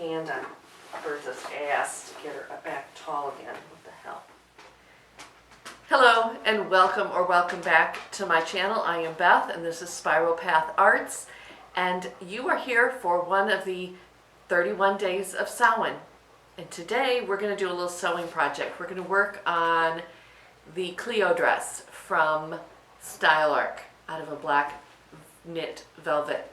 hand on Bertha's ass to get her back tall again. What the hell? Hello and welcome back to my channel. I am Beth and this is Spiral Path Arts, and you are here for one of the 31 days of Samhain. And today we're going to do a little sewing project. We're going to work on the Cleo dress from Style Arc out of a black knit velvet.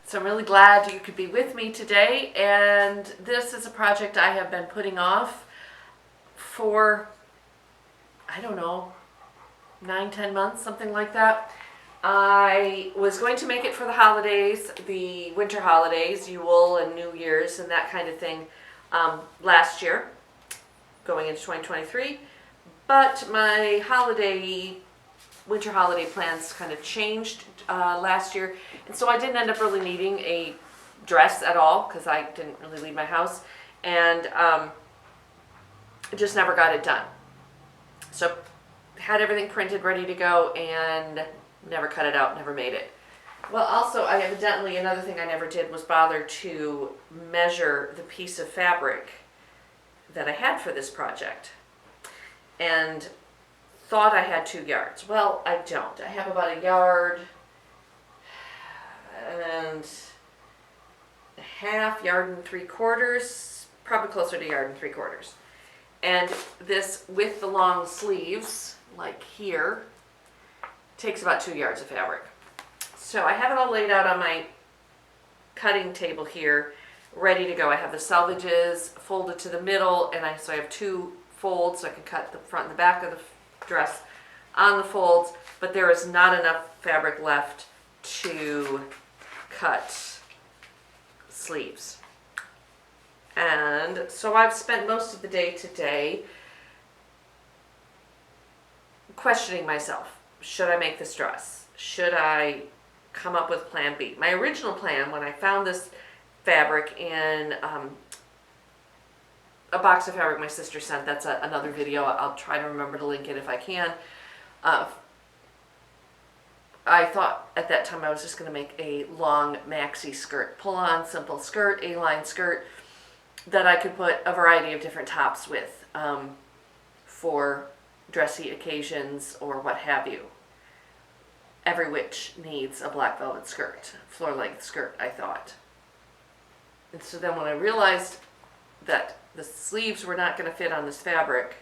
So I'm really glad you could be with me today, and this is a project I have been putting off for, I don't know, 9-10 months, something like that. I was going to make it for the holidays, the winter holidays, Yule and New Year's and that kind of thing, last year, going into 2023, but my winter holiday plans kind of changed last year, and so I didn't end up really needing a dress at all because I didn't really leave my house, and I just never got it done. So had everything printed ready to go and never cut it out, never made it. Well, also I evidently, another thing I never did was bother to measure the piece of fabric that I had for this project, and thought I had 2 yards. Well, I don't. I have about 1 yard and a half, 1 3/4, probably closer to 1 3/4. And this, with the long sleeves, like here, takes about 2 yards of fabric. So I have it all laid out on my cutting table here, ready to go. I have the selvages folded to the middle, and so I have 2 folds, so I can cut the front and the back of the dress on the folds, but there is not enough fabric left to cut sleeves. And so I've spent most of the day today questioning myself. Should I make this dress? Should I come up with plan B? My original plan, when I found this fabric in a box of fabric my sister sent, that's another video, I'll try to remember to link it if I can. I thought at that time I was just going to make a long maxi skirt, pull-on simple skirt, A-line skirt that I could put a variety of different tops with for dressy occasions or what have you. Every witch needs a black velvet skirt, floor-length skirt, I thought. And so then when I realized that the sleeves were not going to fit on this fabric,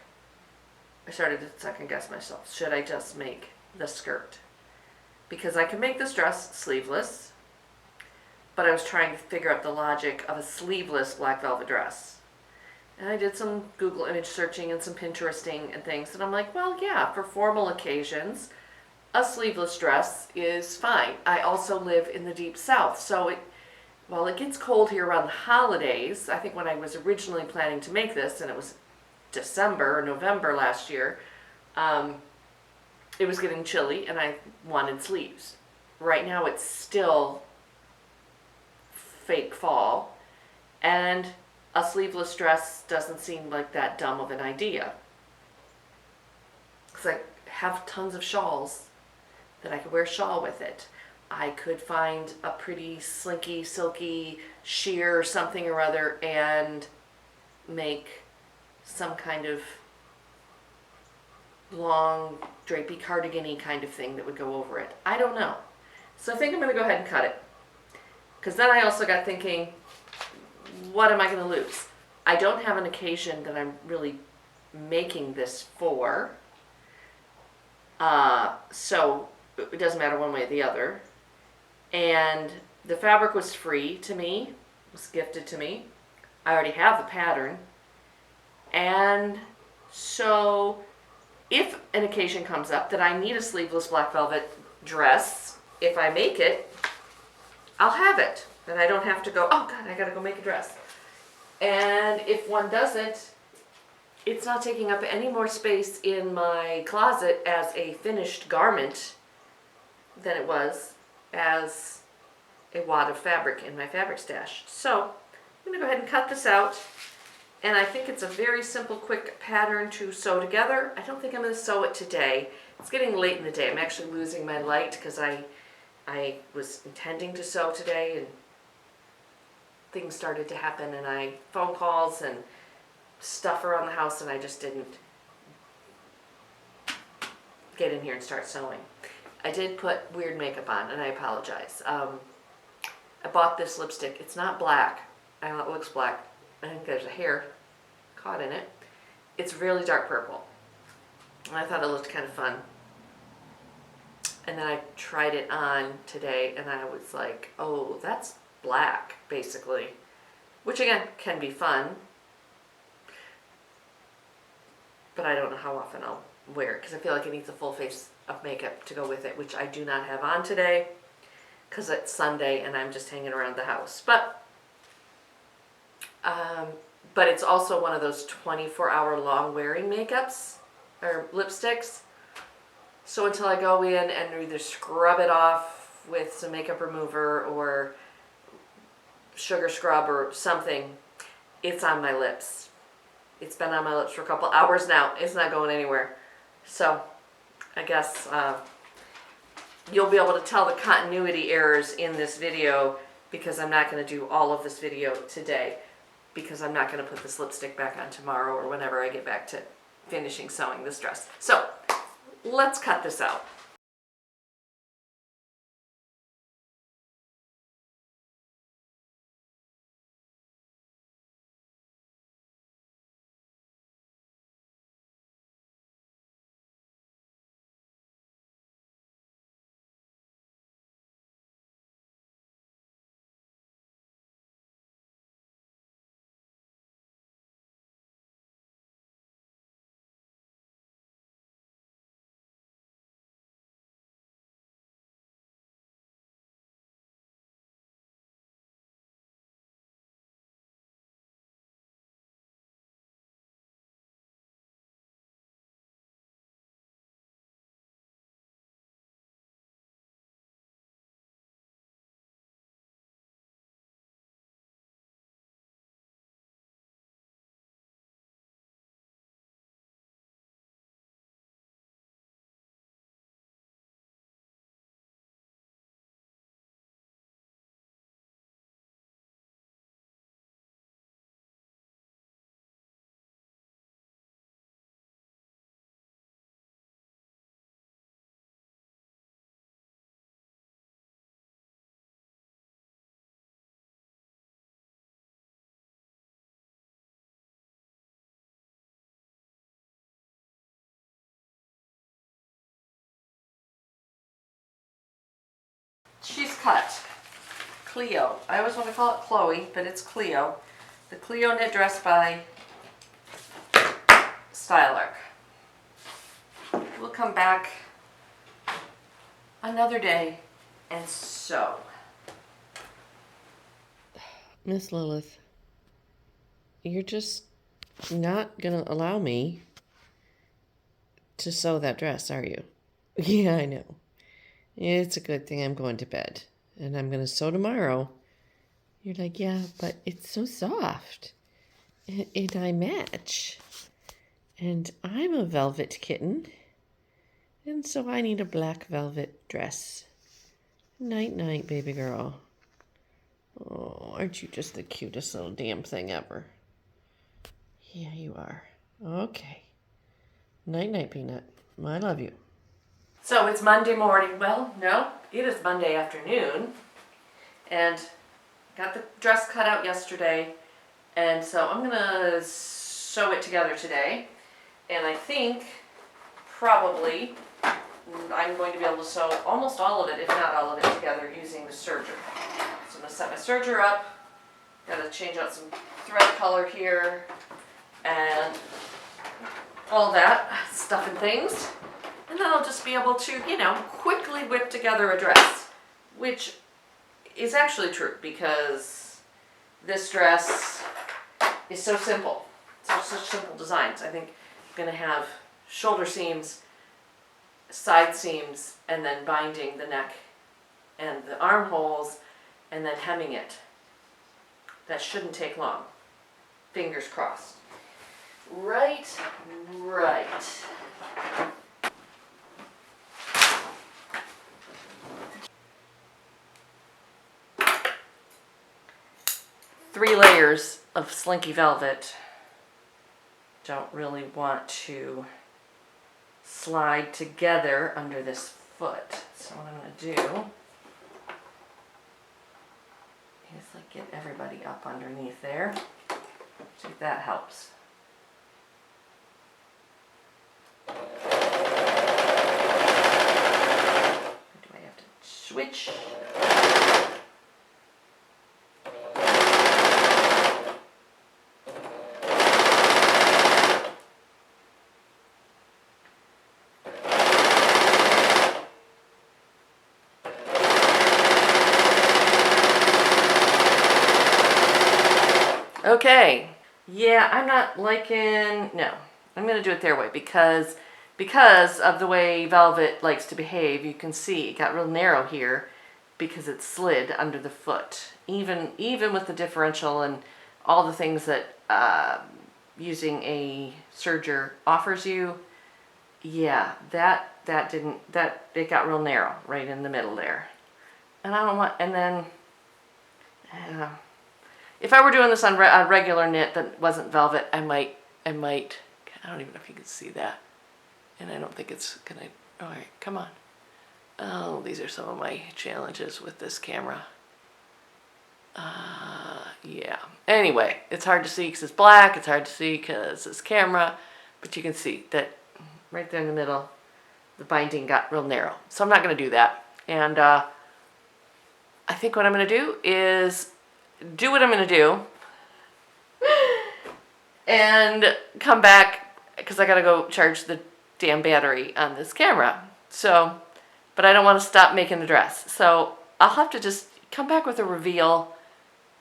I started to second guess myself. Should I just make the skirt? Because I can make this dress sleeveless, but I was trying to figure out the logic of a sleeveless black velvet dress. And I did some Google image searching and some Pinteresting and things, and I'm like, well, yeah, for formal occasions, a sleeveless dress is fine. I also live in the deep south, so while it gets cold here around the holidays, I think when I was originally planning to make this, and it was December or November last year, it was getting chilly and I wanted sleeves. Right now it's still fake fall, and a sleeveless dress doesn't seem like that dumb of an idea. Because I have tons of shawls that I could wear a shawl with it. I could find a pretty slinky, silky sheer or something or other and make some kind of long drapey cardigan-y kind of thing that would go over it. I don't know. So I think I'm going to go ahead and cut it. Because then I also got thinking, what am I going to lose? I don't have an occasion that I'm really making this for. So it doesn't matter one way or the other. And the fabric was free to me, was gifted to me. I already have the pattern. And so if an occasion comes up that I need a sleeveless black velvet dress, if I make it, I'll have it. And I don't have to go, oh God, I gotta go make a dress. And if one doesn't, it's not taking up any more space in my closet as a finished garment than it was as a wad of fabric in my fabric stash. So I'm going to go ahead and cut this out. And I think it's a very simple, quick pattern to sew together. I don't think I'm going to sew it today. It's getting late in the day. I'm actually losing my light because I was intending to sew today and things started to happen and phone calls and stuff around the house and I just didn't get in here and start sewing. I did put weird makeup on and I apologize. I bought this lipstick. It's not black. I know it looks black. I think there's a hair caught in it. It's really dark purple. And I thought it looked kind of fun. And then I tried it on today and I was like, oh, that's black, basically. Which again, can be fun. But I don't know how often I'll wear it because I feel like it needs a full face of makeup to go with it, which I do not have on today because it's Sunday and I'm just hanging around the house. But it's also one of those 24-hour long wearing makeups or lipsticks. So until I go in and either scrub it off with some makeup remover or sugar scrub or something, it's on my lips. It's been on my lips for a couple hours now. It's not going anywhere. So I guess you'll be able to tell the continuity errors in this video because I'm not going to do all of this video today because I'm not going to put this lipstick back on tomorrow or whenever I get back to finishing sewing this dress. So let's cut this out. She's cut. Cleo. I always want to call it Chloe, but it's Cleo. The Cleo knit dress by Stylark. We'll come back another day and sew. Miss Lilith, you're just not going to allow me to sew that dress, are you? Yeah, I know. It's a good thing I'm going to bed and I'm going to sew tomorrow. You're like, yeah, but it's so soft and I match. And I'm a velvet kitten. And so I need a black velvet dress. Night, night, baby girl. Oh, aren't you just the cutest little damn thing ever? Yeah, you are. Okay. Night, night, Peanut. I love you. So it's Monday morning. Well, no, it is Monday afternoon. And got the dress cut out yesterday. And so I'm going to sew it together today. And I think probably I'm going to be able to sew almost all of it, if not all of it, together using the serger. So I'm going to set my serger up. Got to change out some thread color here and all that stuff and things. And then I'll just be able to, quickly whip together a dress, which is actually true because this dress is so simple. It's such simple designs. I think I'm going to have shoulder seams, side seams, and then binding the neck and the armholes, and then hemming it. That shouldn't take long. Fingers crossed. Right. 3 layers of slinky velvet. Don't really want to slide together under this foot. So what I'm going to do is like get everybody up underneath there. See if that helps. Or do I have to switch? Okay, yeah, I'm not liking, no, I'm going to do it their way because of the way velvet likes to behave. You can see it got real narrow here because it slid under the foot. Even with the differential and all the things that using a serger offers you, yeah, it got real narrow right in the middle there. And I don't want, and then, if I were doing this on a regular knit that wasn't velvet, I might, I don't even know if you can see that. And I don't think it's gonna, all right, come on. Oh, these are some of my challenges with this camera. Yeah. Anyway, it's hard to see because it's black. It's hard to see because it's camera. But you can see that right there in the middle, the binding got real narrow. So I'm not gonna do that. And I think what I'm gonna do is do what I'm going to do and come back because I got to go charge the damn battery on this camera. So, but I don't want to stop making the dress. So I'll have to just come back with a reveal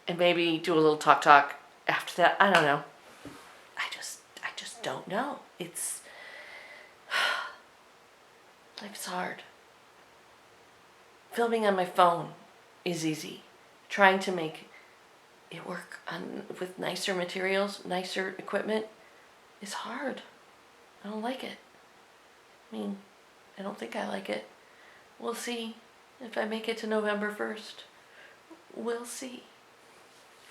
and maybe do a little talk after that. I don't know. I just don't know. Life's hard. Filming on my phone is easy. Trying to make it work with nicer materials, nicer equipment is hard. I don't like it. I mean, I don't think I like it. We'll see if I make it to November 1st. We'll see.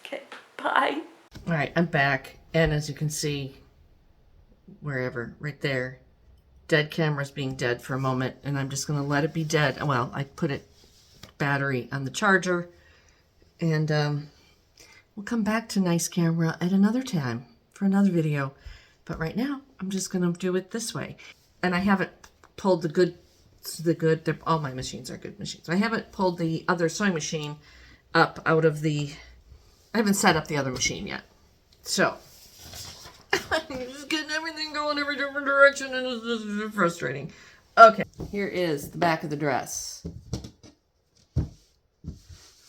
Okay, bye. All right, I'm back. And as you can see, wherever, right there, dead camera's being dead for a moment. And I'm just going to let it be dead. Well, I put it battery on the charger. And we'll come back to nice camera at another time for another video. But right now, I'm just going to do it this way. And I haven't pulled all my machines are good machines. I haven't pulled the other sewing machine up out of I haven't set up the other machine yet. So, I'm just getting everything going every different direction and it's just frustrating. Okay, here is the back of the dress.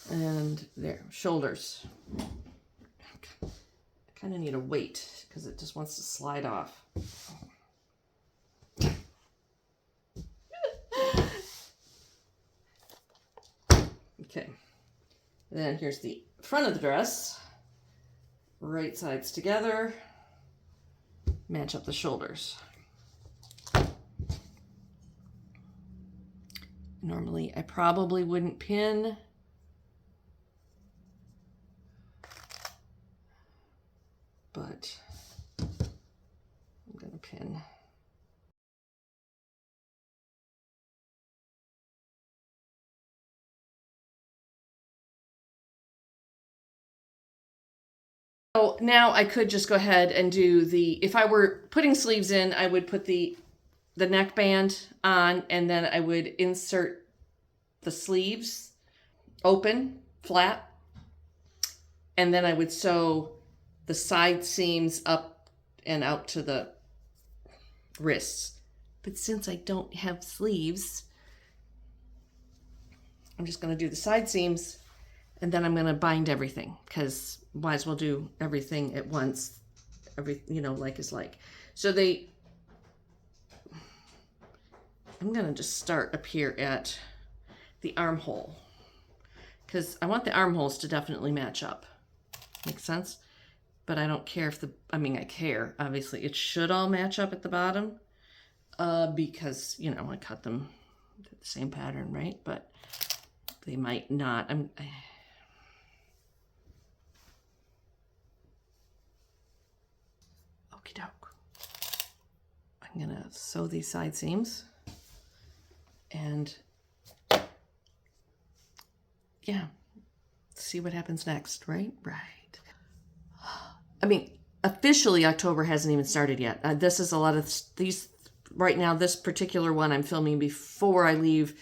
And there, shoulders. I kind of need a weight because it just wants to slide off. Okay. Then here's the front of the dress. Right sides together. Match up the shoulders. Normally, I probably wouldn't pin. But I'm going to pin. So now I could just go ahead and do if I were putting sleeves in, I would put the neckband on and then I would insert the sleeves open, flat, and then I would sew the side seams up and out to the wrists. But since I don't have sleeves, I'm just going to do the side seams and then I'm going to bind everything because might as well do everything at once. Like is like. So I'm going to just start up here at the armhole because I want the armholes to definitely match up. Makes sense? But I don't care if I care, obviously. It should all match up at the bottom because, I cut them the same pattern, right? But they might not. Okie doke. I'm gonna sew these side seams and yeah, see what happens next, right? Right. Officially October hasn't even started yet. This is a lot of these right now. This particular one I'm filming before I leave.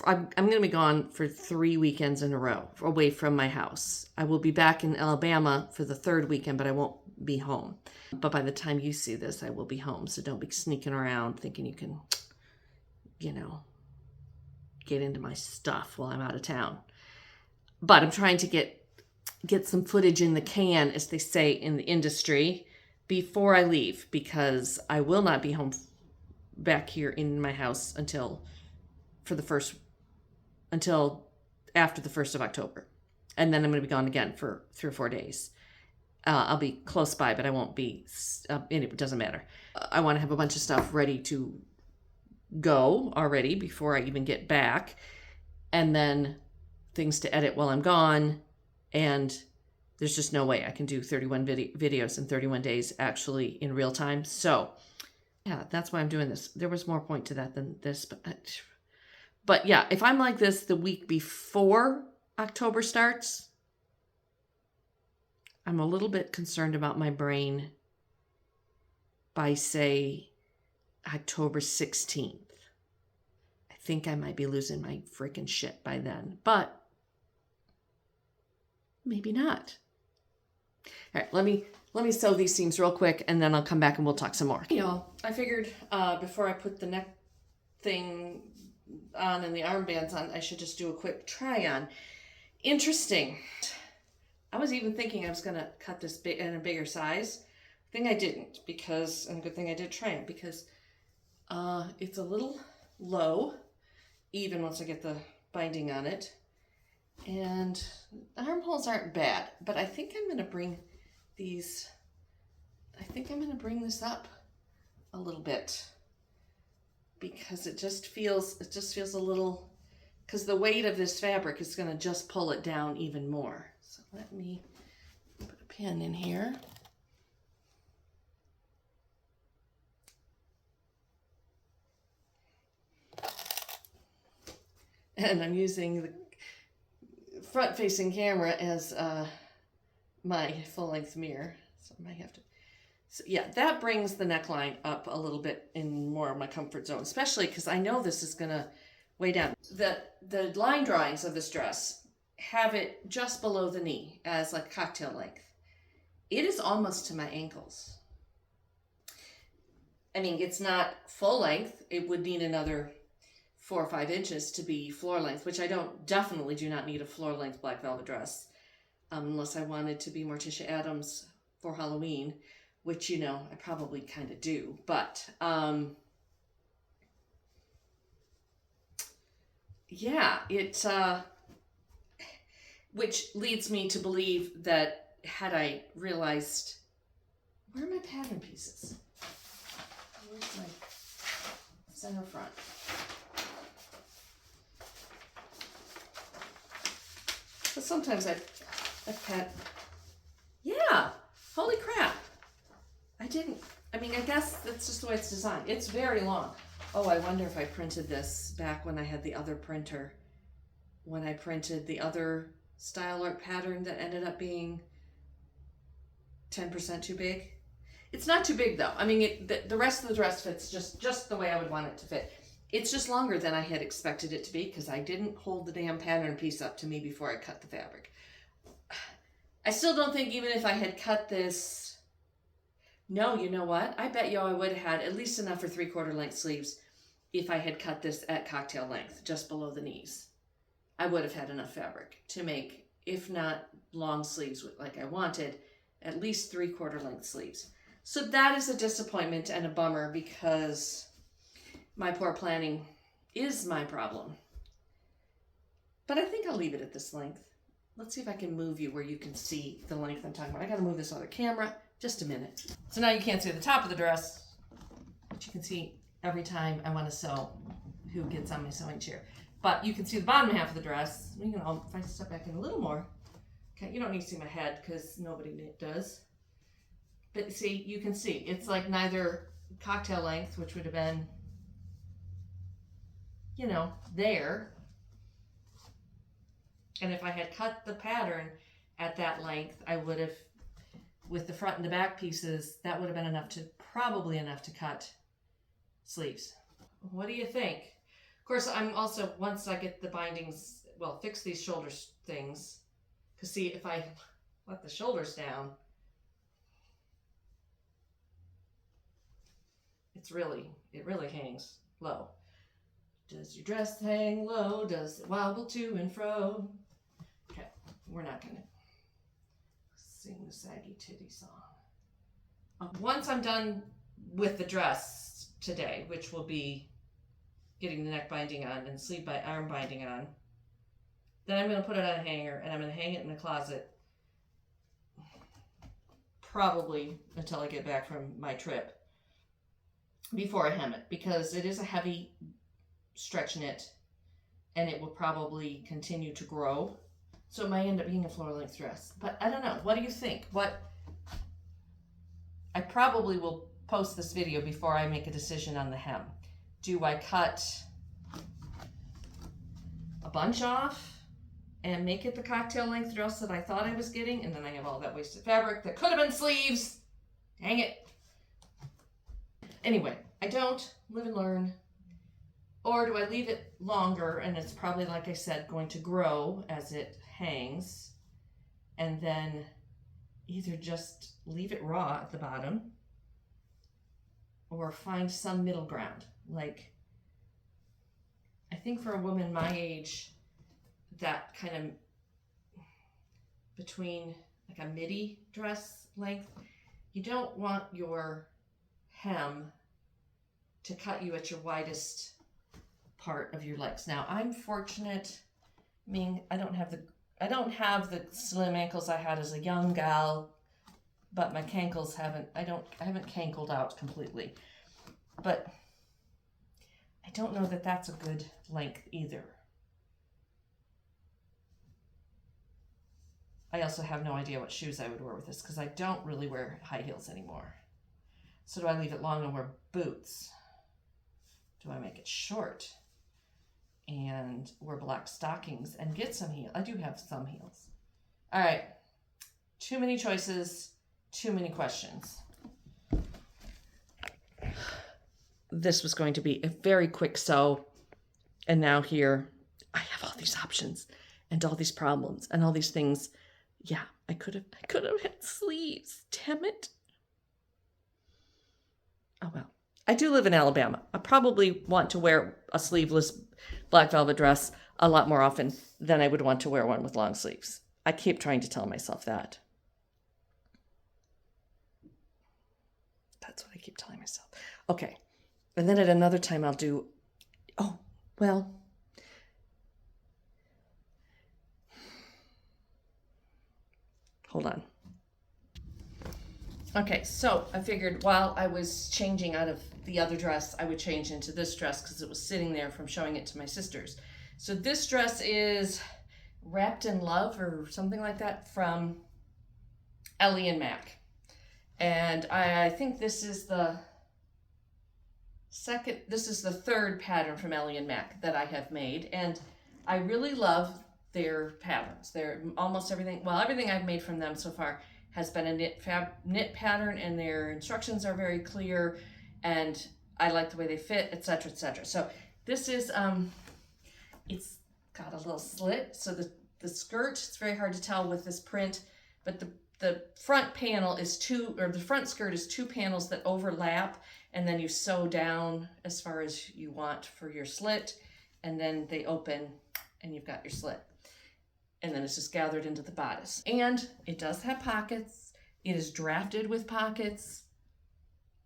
I'm going to be gone for 3 weekends in a row away from my house. I will be back in Alabama for the 3rd weekend, but I won't be home. But by the time you see this, I will be home. So don't be sneaking around thinking you can, get into my stuff while I'm out of town. But I'm trying to get some footage in the can, as they say in the industry, before I leave, because I will not be home back here in my house until after the 1st of October. And then I'm going to be gone again for 3 or 4 days. I'll be close by, but I won't be, it doesn't matter. I want to have a bunch of stuff ready to go already before I even get back. And then things to edit while I'm gone. And there's just no way I can do 31 videos in 31 days actually in real time. So yeah, that's why I'm doing this. There was more point to that than this, but yeah, if I'm like this the week before October starts, I'm a little bit concerned about my brain by, say, October 16th. I think I might be losing my freaking shit by then, but maybe not. All right, let me sew these seams real quick, and then I'll come back and we'll talk some more. I figured before I put the neck thing on and the armbands on, I should just do a quick try on. Interesting. I was even thinking I was going to cut this in a bigger size. Thing I didn't, and good thing I did try it, because it's a little low, even once I get the binding on it. And the armholes aren't bad, but I think I'm going to bring this up a little bit, because it just feels a little, because the weight of this fabric is going to just pull it down even more. So let me put a pin in here. And I'm using the front-facing camera as my full-length mirror. So I might have to. So yeah, that brings the neckline up a little bit in more of my comfort zone, especially because I know this is going to weigh down. The line drawings of this dress have it just below the knee as like cocktail length. It is almost to my ankles. It's not full length. It would need another 4 or 5 inches to be floor length, which I definitely do not need a floor length black velvet dress, unless I wanted to be Morticia Addams for Halloween, which, I probably kind of do. But, yeah, which leads me to believe that had I realized, where are my pattern pieces? Where's my center front? But sometimes I've had, yeah, holy crap. I guess that's just the way it's designed. It's very long. Oh, I wonder if I printed this back when I had the other printer, when I printed the other style art pattern that ended up being 10% too big. It's not too big though. The rest of the dress fits just the way I would want it to fit. It's just longer than I had expected it to be, because I didn't hold the damn pattern piece up to me before I cut the fabric. I still don't think, even if I had cut this, no, you know what? I bet you I would have had at least enough for 3/4 length sleeves if I had cut this at cocktail length, just below the knees. I would have had enough fabric to make, if not long sleeves like I wanted, at least 3/4 length sleeves. So that is a disappointment and a bummer, because my poor planning is my problem. But I think I'll leave it at this length. let's see if I can move you where you can see the length I'm talking about. I gotta move this other camera. Just a minute. So now you can't see the top of the dress, but you can see every time I want to sew who gets on my sewing chair. But you can see the bottom half of the dress. You know, if I step back in a little more, okay, you don't need to see my head because nobody does. But see, you can see it's like neither cocktail length, which would have been, you know, there. And if I had cut the pattern at that length, I would have, with the front and the back pieces, that would have been enough to, probably enough to cut sleeves. What do you think? Of course, I'm also, once I get the bindings, well, fix these shoulders things, because see, if I let the shoulders down, it really hangs low. Does your dress hang low? Does it wobble to and fro? Okay, we're not gonna sing the saggy titty song. Once I'm done with the dress today, which will be getting the neck binding on and sleeve by arm binding on, then I'm going to put it on a hanger and I'm going to hang it in the closet probably until I get back from my trip before I hem it, because it is a heavy stretch knit and it will probably continue to grow. So it might end up being a floor length dress, but I don't know. What do you think? I probably will post this video before I make a decision on the hem. Do I cut a bunch off and make it the cocktail length dress that I thought I was getting, and then I have all that wasted fabric that could have been sleeves? Dang it. Anyway, I don't. Live and learn. Or do I leave it longer, and it's probably, like I said, going to grow as it hangs, and then either just leave it raw at the bottom or find some middle ground. Like, I think for a woman my age, that kind of between like a midi dress length, you don't want your hem to cut you at your widest part of your legs. Now, I'm fortunate, I don't have the slim ankles I had as a young gal, but my cankles I haven't cankled out completely. But I don't know that that's a good length either. I also have no idea what shoes I would wear with this, because I don't really wear high heels anymore. So do I leave it long and wear boots? Do I make it short and wear black stockings and get some heels? I do have some heels. All right, too many choices, too many questions. This was going to be a very quick sew, and now here I have all these options and all these problems and all these things. Yeah, I could have had sleeves. Damn it. Oh well. I do live in Alabama. I probably want to wear a sleeveless black velvet dress a lot more often than I would want to wear one with long sleeves. I keep trying to tell myself that. That's what I keep telling myself. Okay. And then at another time I'll do, oh, well, hold on. Okay, so I figured while I was changing out of the other dress, I would change into this dress because it was sitting there from showing it to my sisters. So this dress is Wrapped in Love or something like that from Ellie and Mac. And I think this is the third pattern from Ellie and Mac that I have made. And I really love their patterns. They're almost everything I've made from them so far has been a knit pattern, and their instructions are very clear, and I like the way they fit, etc., etc. So this is, it's got a little slit, so the skirt, it's very hard to tell with this print, but the front panel is the front skirt is two panels that overlap, and then you sew down as far as you want for your slit, and then they open, and you've got your slit. And then it's just gathered into the bodice. And it does have pockets. It is drafted with pockets.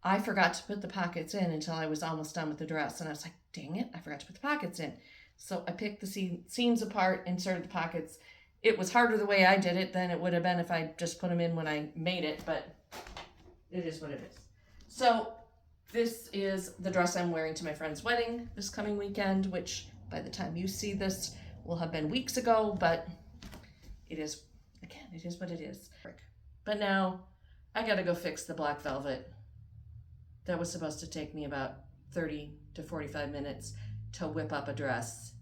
I forgot to put the pockets in until I was almost done with the dress. And I was like, dang it, I forgot to put the pockets in. So I picked the seams apart, inserted the pockets. It was harder the way I did it than it would have been if I just put them in when I made it, but it is what it is. So this is the dress I'm wearing to my friend's wedding this coming weekend, which by the time you see this will have been weeks ago, but it is, again, it is what it is. But now I gotta go fix the black velvet. That was supposed to take me about 30 to 45 minutes to whip up a dress.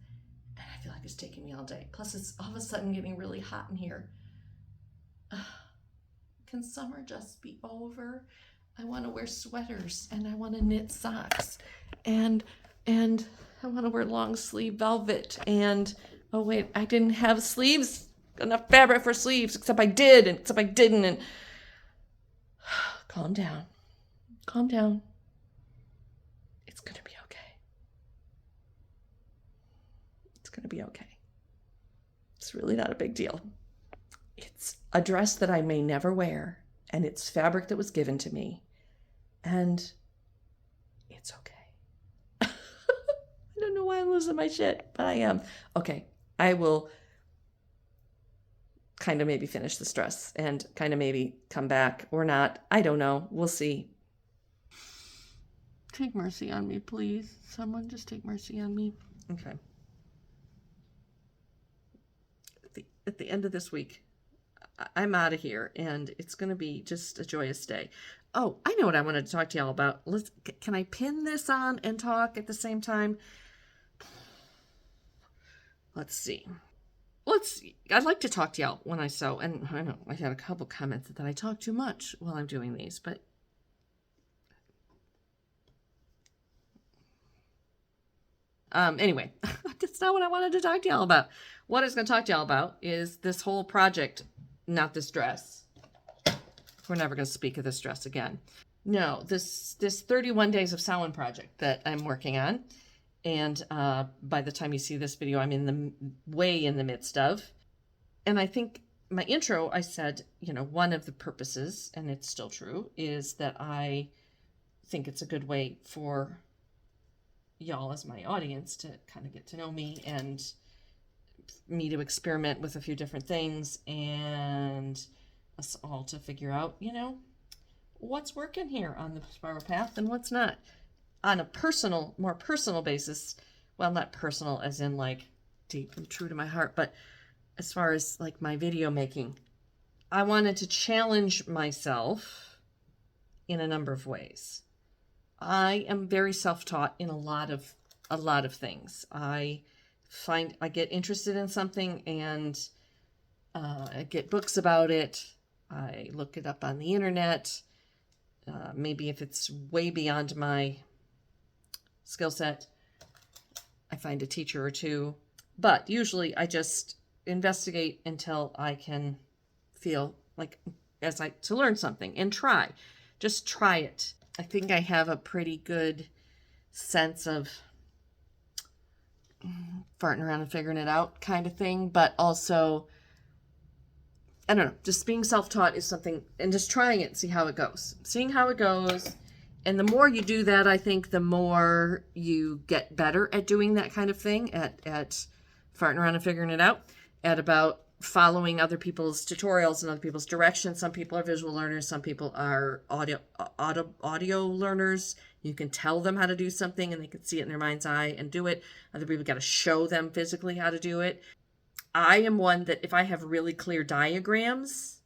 And I feel like it's taking me all day. Plus it's all of a sudden getting really hot in here. Can summer just be over? I want to wear sweaters and I want to knit socks and I want to wear long sleeve velvet and oh wait, I didn't have sleeves, enough fabric for sleeves, except I did and except I didn't, and calm down. Calm down. It's going to be okay. It's going to be okay. It's really not a big deal. It's a dress that I may never wear, and it's fabric that was given to me, and it's okay. I don't know why I'm losing my shit, but I am. Okay, I will kind of maybe finish this dress and kind of maybe come back or not. I don't know. We'll see. Take mercy on me, please. Someone just take mercy on me. Okay. At the end of this week, I'm out of here, and it's going to be just a joyous day. Oh, I know what I wanted to talk to y'all about. Can I pin this on and talk at the same time? Let's see. I'd like to talk to y'all when I sew, and I know I had a couple comments that I talk too much while I'm doing these, but anyway, that's not what I wanted to talk to y'all about. What I was going to talk to y'all about is this whole project, not this dress. We're never going to speak of this dress again. No, this 31 days of Samhain project that I'm working on. And by the time you see this video, I'm way in the midst of. And I think my intro, I said, one of the purposes, and it's still true, is that I think it's a good way for y'all as my audience to kind of get to know me and me to experiment with a few different things and us all to figure out, what's working here on the spiral path and what's not. On a more personal basis, well, not personal as in like deep and true to my heart, but as far as like my video making, I wanted to challenge myself in a number of ways. I am very self-taught in a lot of things. I get interested in something and I get books about it. I look it up on the internet. Maybe if it's way beyond my skill set, I find a teacher or two. But usually I just investigate until I can feel like to learn something and try. Just try it. I think I have a pretty good sense of farting around and figuring it out kind of thing, but also, I don't know, just being self-taught is something, and just trying it and see how it goes. Seeing how it goes, and the more you do that, I think the more you get better at doing that kind of thing, at farting around and figuring it out, at about following other people's tutorials and other people's directions. Some people are visual learners. Some people are audio learners. You can tell them how to do something and they can see it in their mind's eye and do it. Other people got to show them physically how to do it. I am one that if I have really clear diagrams,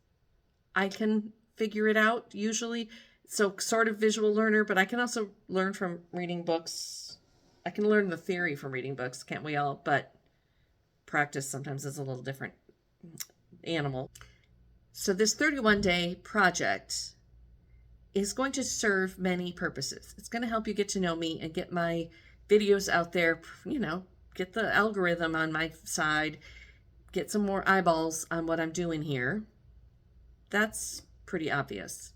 I can figure it out usually. So sort of visual learner, but I can also learn from reading books. I can learn the theory from reading books, can't we all? But practice sometimes is a little different animal. So this 31-day project is going to serve many purposes. It's going to help you get to know me and get my videos out there, get the algorithm on my side, get some more eyeballs on what I'm doing here. That's pretty obvious.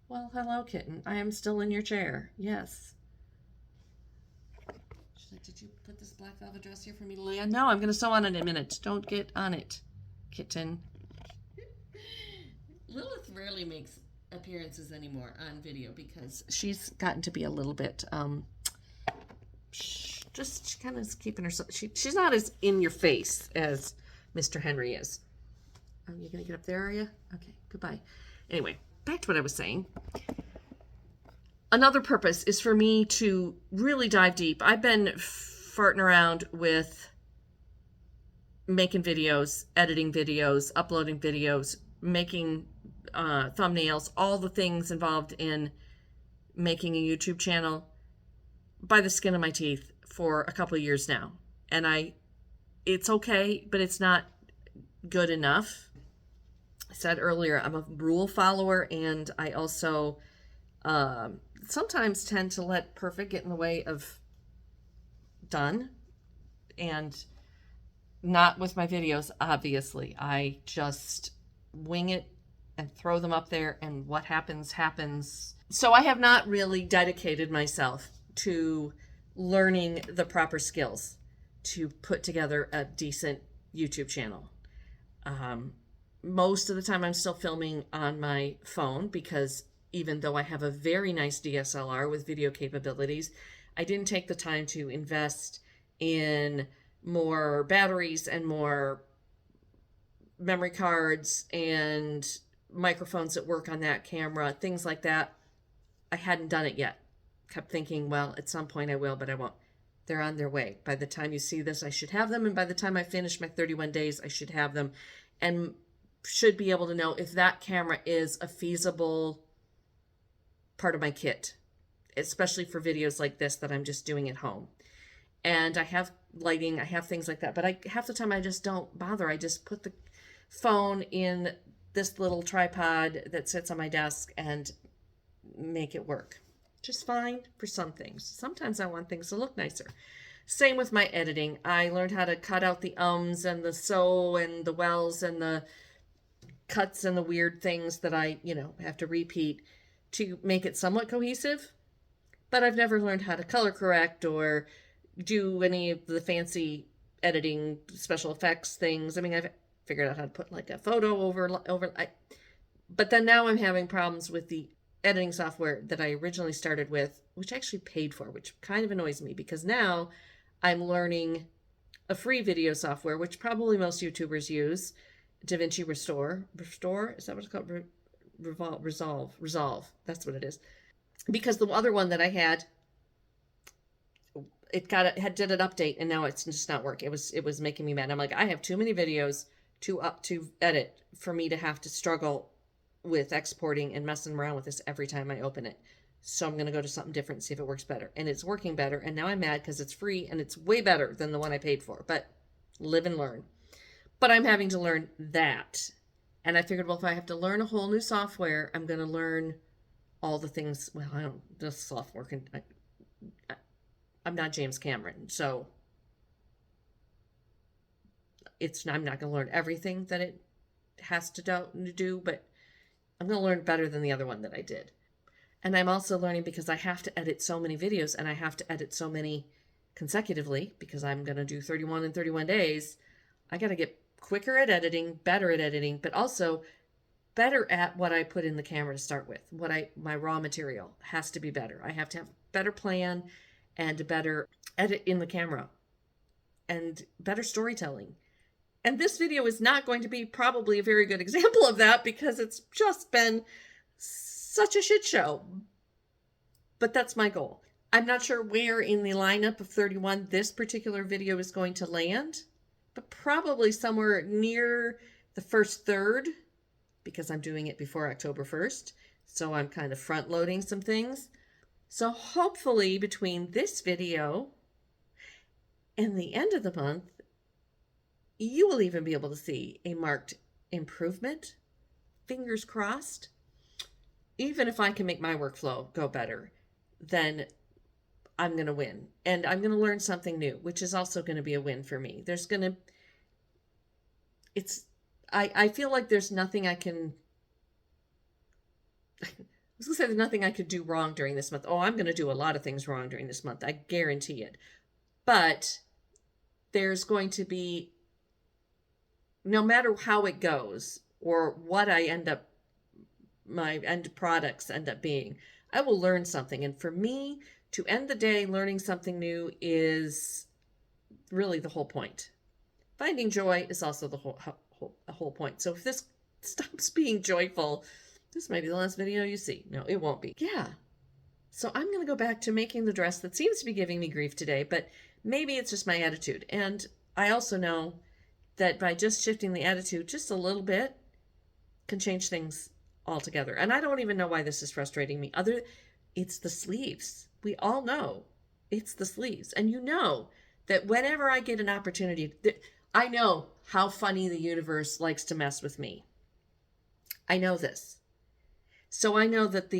Well, hello, kitten. I am still in your chair. Yes. Did you put this black velvet dress here for me, Leah? No, I'm going to sew on it in a minute. Don't get on it, kitten. Lilith rarely makes appearances anymore on video because she's gotten to be a little bit, just kind of keeping herself. She's not as in your face as Mr. Henry is. Oh, you're going to get up there, are you? Okay, goodbye. Anyway, back to what I was saying. Another purpose is for me to really dive deep. I've been farting around with making videos, editing videos, uploading videos, making thumbnails, all the things involved in making a YouTube channel by the skin of my teeth for a couple of years now. And it's okay, but it's not good enough. I said earlier, I'm a rule follower, and I also sometimes tend to let perfect get in the way of done. And not with my videos, obviously. I just wing it and throw them up there, and what happens, happens. So I have not really dedicated myself to learning the proper skills to put together a decent YouTube channel. Most of the time I'm still filming on my phone, because even though I have a very nice DSLR with video capabilities, I didn't take the time to invest in more batteries and more memory cards and microphones that work on that camera, things like that. I hadn't done it yet. Kept thinking, well, at some point I will, but I won't. They're on their way. By the time you see this, I should have them. And by the time I finish my 31 days, I should have them, and should be able to know if that camera is a feasible part of my kit, especially for videos like this that I'm just doing at home. And I have lighting, I have things like that, but half the time I just don't bother. I just put the phone in this little tripod that sits on my desk and make it work just fine for some things. Sometimes I want things to look nicer. Same with my editing. I learned how to cut out the ums and the so and the wells and the cuts and the weird things that I, have to repeat to make it somewhat cohesive. But I've never learned how to color correct or do any of the fancy editing special effects things. I mean, I've figured out how to put like a photo over. But then now I'm having problems with the editing software that I originally started with, which I actually paid for, which kind of annoys me, because now I'm learning a free video software, which probably most YouTubers use, DaVinci Restore. Restore? Is that what it's called? Resolve. That's what it is. Because the other one that I had, did an update, and now it's just not working. It was making me mad. I'm like, I have too many videos to edit for me to have to struggle with exporting and messing around with this every time I open it. So I'm going to go to something different and see if it works better. And it's working better. And now I'm mad because it's free and it's way better than the one I paid for. But live and learn. But I'm having to learn that. And I figured, well, if I have to learn a whole new software, I'm going to learn all the things. Well, I don't, this software can, I'm not James Cameron. So I'm not going to learn everything that it has to do, but I'm going to learn better than the other one that I did. And I'm also learning because I have to edit so many videos, and I have to edit so many consecutively because I'm going to do 31 in 31 days. I got to get quicker at editing, better at editing, but also better at what I put in the camera to start with. My raw material has to be better. I have to have a better plan and a better edit in the camera and better storytelling. And this video is not going to be probably a very good example of that because it's just been such a shit show. But that's my goal. I'm not sure where in the lineup of 31 this particular video is going to land, but probably somewhere near the first third because I'm doing it before October 1st. So I'm kind of front loading some things. So hopefully between this video and the end of the month, you will even be able to see a marked improvement. Fingers crossed. Even if I can make my workflow go better, then I'm going to win. And I'm going to learn something new, which is also going to be a win for me. I feel like there's nothing I can, I was going to say there's nothing I could do wrong during this month. Oh, I'm going to do a lot of things wrong during this month. I guarantee it. But there's going to be, no matter how it goes or what my end products end up being, I will learn something. And for me, to end the day learning something new is really the whole point. Finding joy is also the whole whole point. So if this stops being joyful, this might be the last video you see. No, it won't be. Yeah. So I'm going to go back to making the dress that seems to be giving me grief today, but maybe it's just my attitude. And I also know that by just shifting the attitude just a little bit can change things altogether. And I don't even know why this is frustrating me. It's the sleeves. We all know it's the sleeves. And you know that whenever I get an opportunity, I know how funny the universe likes to mess with me. I know this. So I know that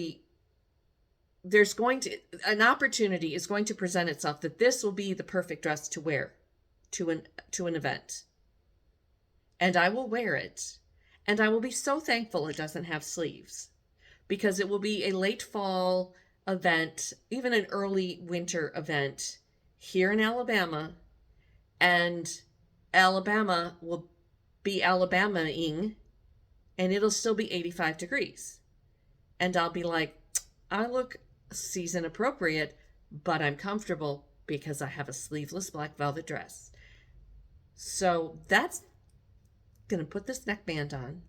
an opportunity is going to present itself that this will be the perfect dress to wear to an event. And I will wear it. And I will be so thankful it doesn't have sleeves, because it will be a late fall event, even an early winter event here in Alabama, and Alabama will be Alabama-ing, and it'll still be 85 degrees. And I'll be like, I look season appropriate, but I'm comfortable because I have a sleeveless black velvet dress. So that's going to put this neckband on,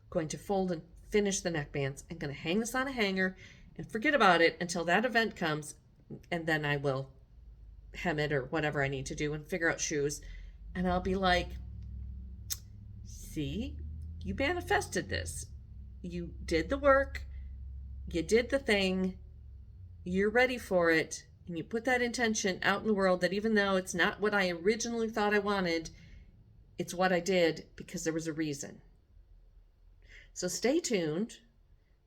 going to fold and finish the neckbands, and going to hang this on a hanger and forget about it until that event comes, and then I will hem it or whatever I need to do and figure out shoes, and I'll be like, see, you manifested this. You did the work, you did the thing, you're ready for it, and you put that intention out in the world that even though it's not what I originally thought I wanted, it's what I did because there was a reason. So stay tuned.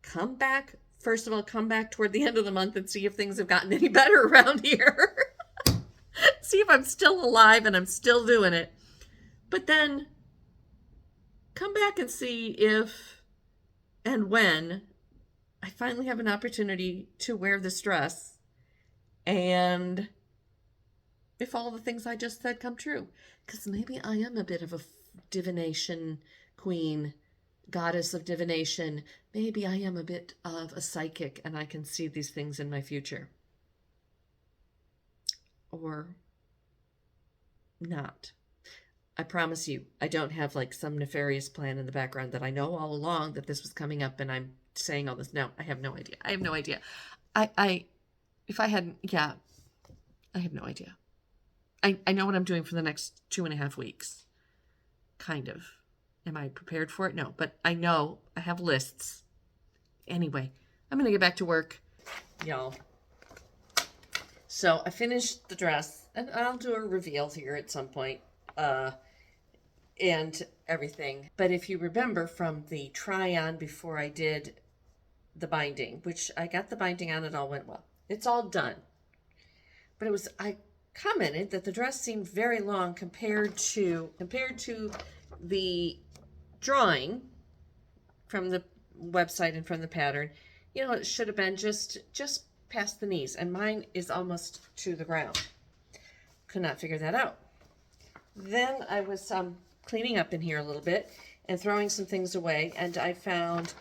Come back. First of all, come back toward the end of the month and see if things have gotten any better around here. See if I'm still alive and I'm still doing it. But then come back and see if and when I finally have an opportunity to wear this dress, and if all the things I just said come true. Because maybe I am a bit of a divination queen, goddess of divination. Maybe I am a bit of a psychic and I can see these things in my future. Or not. I promise you, I don't have like some nefarious plan in the background that I know all along that this was coming up and I'm saying all this. No, I have no idea. I have no idea. If I hadn't, yeah, I have no idea. I know what I'm doing for the next 2.5 weeks. Kind of. Am I prepared for it? No, but I know I have lists. Anyway, I'm going to get back to work, y'all. So I finished the dress, and I'll do a reveal here at some point, and everything. But if you remember from the try-on before I did the binding, which I got the binding on, it all went well. It's all done. But I commented that the dress seemed very long compared to the drawing from the website and from the pattern. You know, it should have been just past the knees, and mine is almost to the ground. Could not figure that out. Then I was cleaning up in here a little bit and throwing some things away, and I found,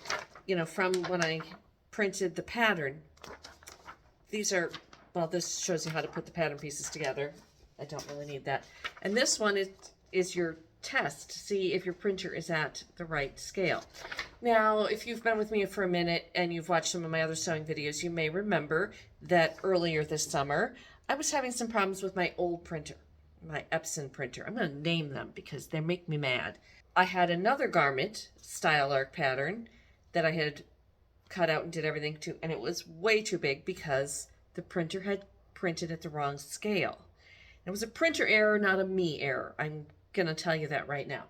from when I printed the pattern, this shows you how to put the pattern pieces together. I don't really need that. And this one is your test to see if your printer is at the right scale. Now, if you've been with me for a minute and you've watched some of my other sewing videos, you may remember that earlier this summer, I was having some problems with my old printer, my Epson printer. I'm going to name them because they make me mad. I had another garment, style arc pattern, that I had cut out and did everything to, and it was way too big because the printer had printed at the wrong scale. It was a printer error, not a me error. I'm going to tell you that right now.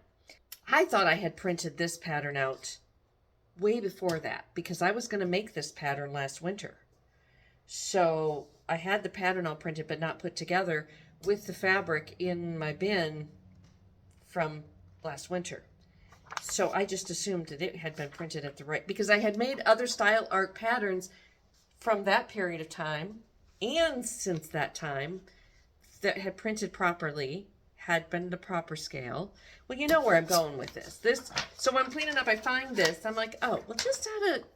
I thought I had printed this pattern out way before that because I was going to make this pattern last winter. So I had the pattern all printed but not put together with the fabric in my bin from last winter. So I just assumed that it had been printed at the right, because I had made other style arc patterns from that period of time and since that time that had printed properly, had been the proper scale. Well, you know where I'm going with this. So when I'm cleaning up, I find this. I'm like, oh, well, just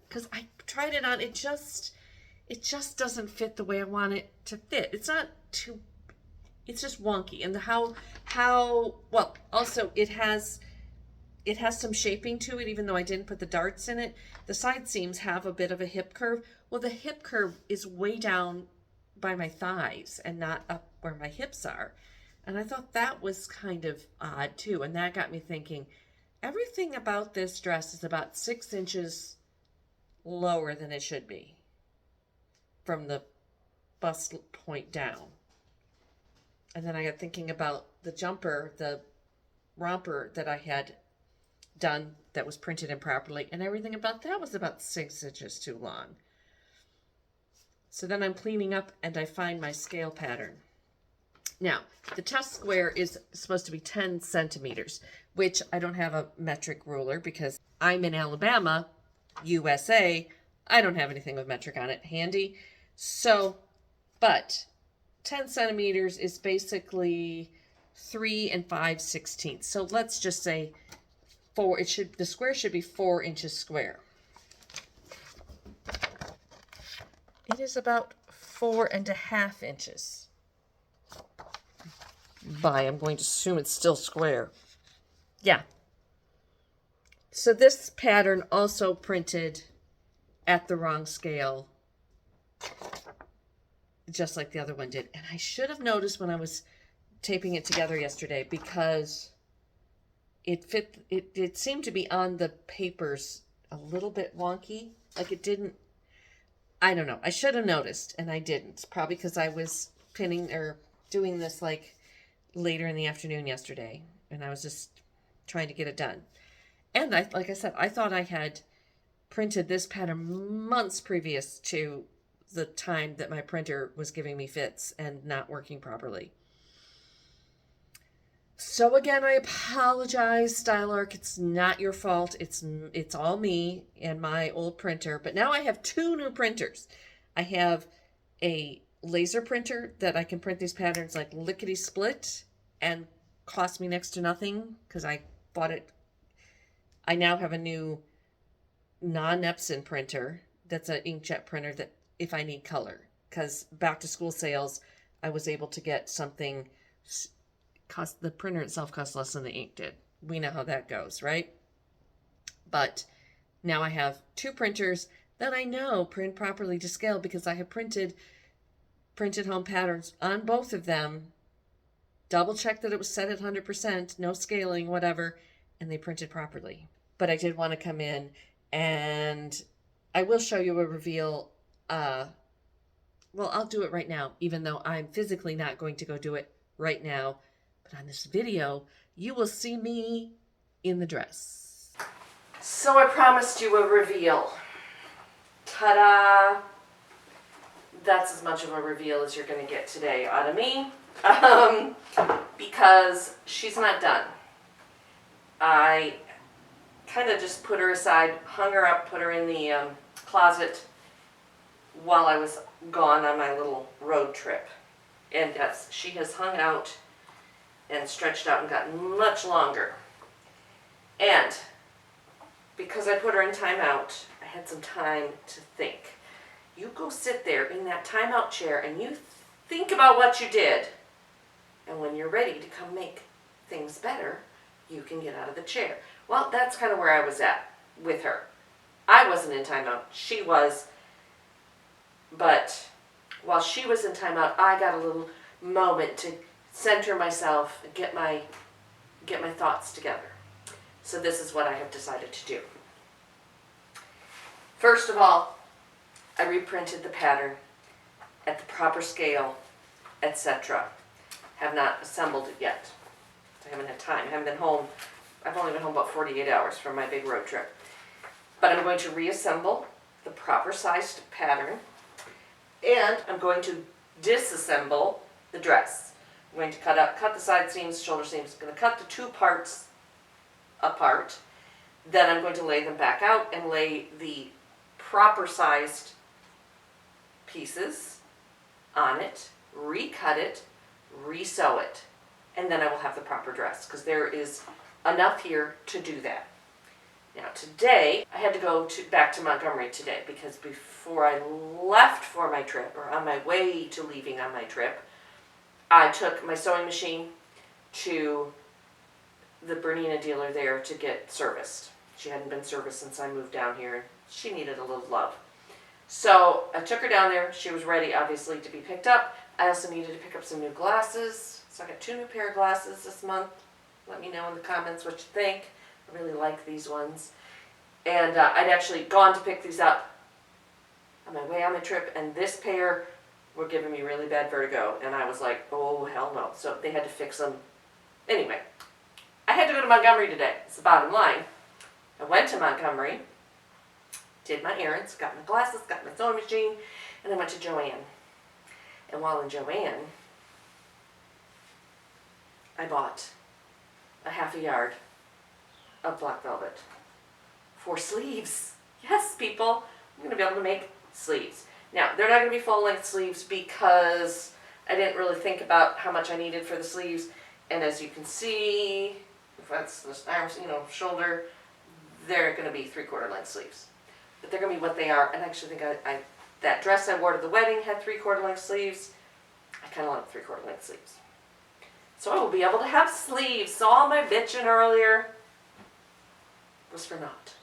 because I tried it on, it just doesn't fit the way I want it to fit. It's not too, it's just wonky. And well, also it has it has some shaping to it, even though I didn't put the darts in it. The side seams have a bit of a hip curve. Well, the hip curve is way down by my thighs and not up where my hips are. And I thought that was kind of odd too. And that got me thinking, everything about this dress is about 6 inches lower than it should be from the bust point down. And then I got thinking about the jumper, the romper that I had done that was printed improperly, and everything about that was about 6 inches too long. So then I'm cleaning up and I find my scale pattern. Now, the test square is supposed to be 10 centimeters, which I don't have a metric ruler because I'm in Alabama, USA. I don't have anything with metric on it handy. So, but 10 centimeters is basically 3 5/16. So let's just say the square should be 4 inches square. It is about 4.5 inches. I'm going to assume it's still square. Yeah. So this pattern also printed at the wrong scale, just like the other one did. And I should have noticed when I was taping it together yesterday, because it seemed to be on the papers a little bit wonky. Like it didn't, I don't know. I should have noticed and I didn't. Probably because I was pinning or doing this like later in the afternoon yesterday, and I was just trying to get it done. And like I said, I thought I had printed this pattern months previous to the time that my printer was giving me fits and not working properly. So again, I apologize, StyleArc. It's not your fault. It's all me and my old printer. But now I have 2 new printers. I have a laser printer that I can print these patterns like lickety split and cost me next to nothing because I bought it. I now have a new non-Epson printer that's an inkjet printer that if I need color, because back to school sales, I was able to get something. The printer itself cost less than the ink did. We know how that goes, right? But now I have 2 printers that I know print properly to scale because I have printed home patterns on both of them, double checked that it was set at 100%, no scaling, whatever, and they printed properly. But I did want to come in and I will show you a reveal. Well, I'll do it right now, even though I'm physically not going to go do it right now. But on this video, you will see me in the dress. So I promised you a reveal. Ta-da! That's as much of a reveal as you're going to get today out of me. Because she's not done. I kind of just put her aside, hung her up, put her in the closet while I was gone on my little road trip. And yes, she has hung out and stretched out and gotten much longer. And because I put her in timeout, I had some time to think. You go sit there in that timeout chair and you think about what you did. And when you're ready to come make things better, you can get out of the chair. Well, that's kind of where I was at with her. I wasn't in timeout. She was. But while she was in timeout, I got a little moment to center myself and get my thoughts together. So this is what I have decided to do. First of all, I reprinted the pattern at the proper scale, etc. Have not assembled it yet. I haven't had time. I haven't been home. I've only been home about 48 hours from my big road trip. But I'm going to reassemble the proper sized pattern, and I'm going to disassemble the dress. I'm going to cut the side seams, shoulder seams. I'm going to cut the 2 parts apart. Then I'm going to lay them back out and lay the proper sized pieces on it, recut it, resew it, and then I will have the proper dress because there is enough here to do that. Now today, I had to go back to Montgomery today because before I left for my trip, or on my way to leaving on my trip, I took my sewing machine to the Bernina dealer there to get serviced. She hadn't been serviced since I moved down here. She needed a little love. So I took her down there. She was ready, obviously, to be picked up. I also needed to pick up some new glasses. So I got 2 new pair of glasses this month. Let me know in the comments what you think. I really like these ones. And I'd actually gone to pick these up on my way on my trip, and this pair were giving me really bad vertigo. And I was like, oh, hell no. So they had to fix them. Anyway, I had to go to Montgomery today. It's the bottom line. I went to Montgomery, did my errands, got my glasses, got my sewing machine, and I went to Joann. And while in Joann, I bought a half a yard of black velvet for sleeves. Yes, people, I'm going to be able to make sleeves. Now, they're not going to be full-length sleeves because I didn't really think about how much I needed for the sleeves. And as you can see, if that's this arm, shoulder, they're going to be 3/4 length sleeves. But they're going to be what they are. And I actually think that dress I wore to the wedding had 3/4 length sleeves. I kind of like 3/4 length sleeves. So I will be able to have sleeves. So all my bitching earlier was for naught.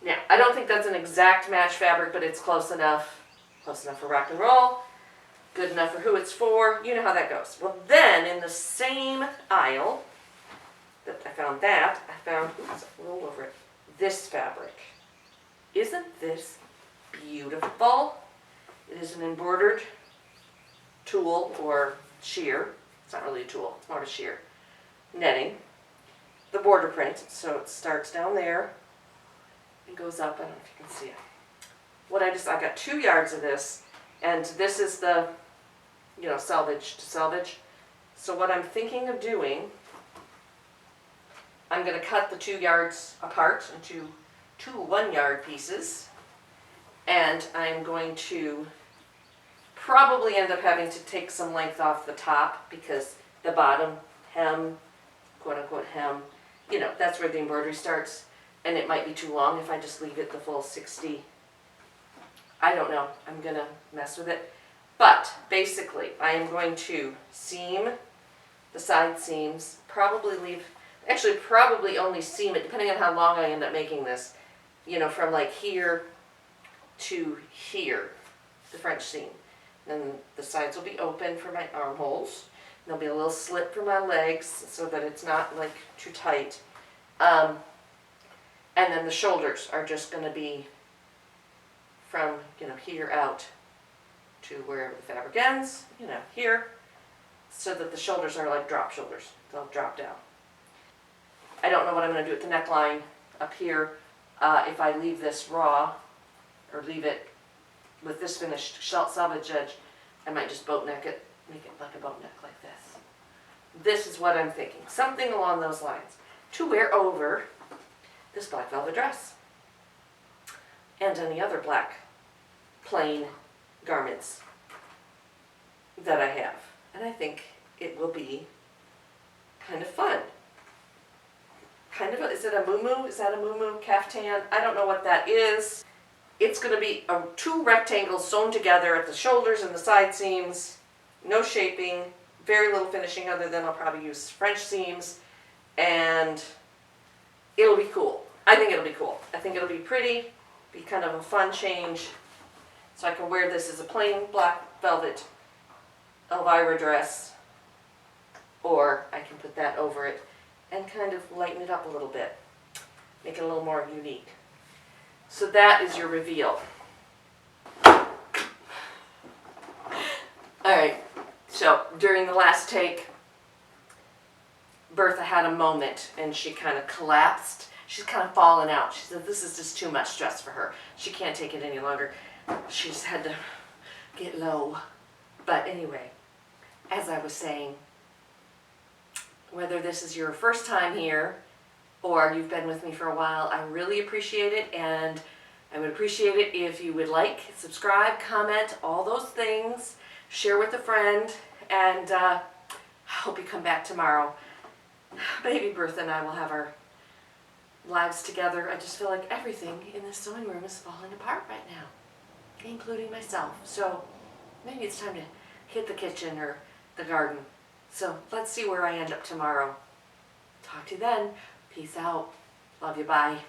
Now, I don't think that's an exact match fabric, but it's close enough. Close enough for rock and roll. Good enough for who it's for. You know how that goes. Well, then in the same aisle that I found, oops, I rolled over it, this fabric. Isn't this beautiful? It is an embroidered tulle or sheer. It's not really a tulle, it's more of a sheer. Netting. The border print, so it starts down there and goes up. I don't know if you can see it. I got 2 yards of this, and this is the, salvage to salvage. So what I'm thinking of doing, I'm going to cut the 2 yards apart into 2 1-yard pieces, and I'm going to probably end up having to take some length off the top because the bottom hem, quote-unquote hem, that's where the embroidery starts, and it might be too long if I just leave it the full 60. I don't know. I'm going to mess with it. But basically, I am going to seam the side seams, probably only seam it, depending on how long I end up making this, from like here to here, the French seam. Then the sides will be open for my armholes. There'll be a little slit for my legs so that it's not like too tight. And then the shoulders are just going to be from, here out to wherever the fabric ends, here, so that the shoulders are like drop shoulders. They'll drop down. I don't know what I'm going to do with the neckline up here. If I leave this raw, or leave it with this finished salvage edge, I might just boat neck it, make it like a boat neck like this. This is what I'm thinking. Something along those lines. To wear over this black velvet dress. And any other black plain garments that I have. And I think it will be kind of fun. Is it a muumuu? Is that a muumuu caftan? I don't know what that is. It's going to be 2 rectangles sewn together at the shoulders and the side seams. No shaping, very little finishing other than I'll probably use French seams. And it'll be cool. I think it'll be cool. I think it'll be pretty, be kind of a fun change. So I can wear this as a plain black velvet Elvira dress, or I can put that over it and kind of lighten it up a little bit, make it a little more unique. So that is your reveal. Alright, so during the last take, Bertha had a moment and she kind of collapsed. She's kind of fallen out. She said this is just too much stress for her. She can't take it any longer. She's had to get low. But anyway, as I was saying, whether this is your first time here or you've been with me for a while, I really appreciate it, and I would appreciate it if you would like, subscribe, comment, all those things, share with a friend, and I hope you come back tomorrow. Baby Bertha and I will have our lives together. I just feel like everything in this sewing room is falling apart right now, including myself. So maybe it's time to hit the kitchen or the garden. So let's see where I end up tomorrow. Talk to you then. Peace out. Love you. Bye.